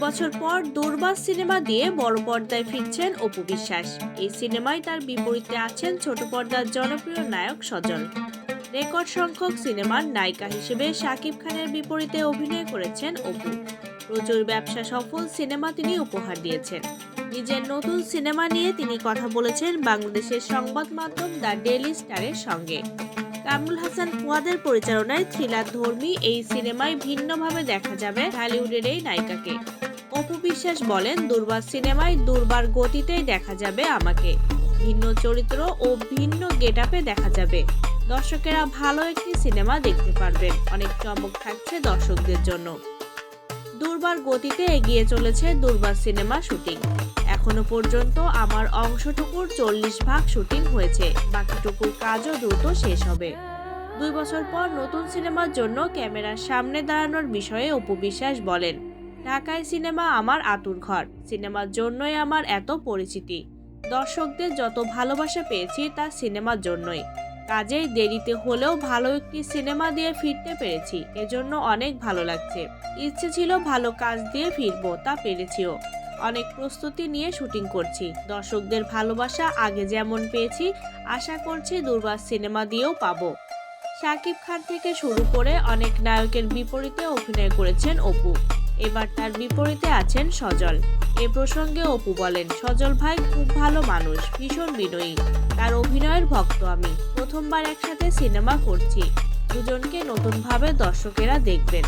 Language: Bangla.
বছর পর দুর্বার সিনেমা দিয়ে বড় পর্দায় ফিরছেন অপু বিশ্বাস। এই সিনেমায় তার বিপরীতে আছেন ছোট পর্দার জনপ্রিয় নায়ক সজল। রেকর্ড সংখ্যক সিনেমার নায়িকা হিসেবে শাকিব খানের বিপরীতে অভিনয় করেছেন অপু। প্রচুর ব্যবসা সফল সিনেমা তিনি উপহার দিয়েছেন। নিজের নতুন সিনেমা নিয়ে তিনি কথা বলেছেন বাংলাদেশের সংবাদ মাধ্যম দ্য ডেইলি স্টারের সঙ্গে। কামরুল হাসান ফুয়াদের পরিচালনায় থ্রিলার ধর্মী এই সিনেমায় ভিন্নভাবে দেখা যাবে হলিউডের এই নায়িকাকে। অপু বিশ্বাস বলেন, দুর্বার সিনেমায় দুর্বার গতিতেই দেখা যাবে আমাকে। ভিন্ন চরিত্র ও ভিন্ন গেটআপে দেখা যাবে। দর্শকেরা ভালো একটি সিনেমা দেখতে পারবেন। অনেক চমক থাকছে দর্শকদের জন্য। দুর্বার গতিতে এগিয়ে চলেছে দুর্বার সিনেমা শুটিং। এখনো পর্যন্ত আমার অংশটুকুর 40% শুটিং হয়েছে, বাকিটুকুর কাজও দ্রুত শেষ হবে। 2 বছর পর নতুন সিনেমার জন্য ক্যামেরার সামনে দাঁড়ানোর বিষয়ে অপু বিশ্বাস বলেন, ঢাকায় সিনেমা আমার আতুর ঘর। সিনেমার জন্যই আমার এত পরিচিতি। দর্শকদের যত ভালোবাসা পেয়েছি তা সিনেমার জন্যই। কাজেই দেরিতে হলেও ভালো একটি সিনেমা দিয়ে ফিরতে পেরেছি, এজন্য অনেক ভালো লাগছে। ইচ্ছে ছিল ভালো কাজ দিয়ে ফিরবো, তা পেরেছিও। অনেক প্রস্তুতি নিয়ে শুটিং করছি। দর্শকদের ভালোবাসা আগে যেমন পেয়েছি, আশা করছি দুর্বার সিনেমা দিয়েও পাবো। শাকিব খান থেকে শুরু করে অনেক নায়কের বিপরীতে অভিনয় করেছেন অপু। এবার তার বিপরীতে আছেন সজল। এ প্রসঙ্গে অপু বলেন, সজল ভাই খুব ভালো মানুষ, ভীষণ বিনয়ী। তার অভিনয়ের ভক্ত আমি। প্রথমবার একসাথে সিনেমা করছি। দুজনকে নতুনভাবে দর্শকেরা দেখবেন।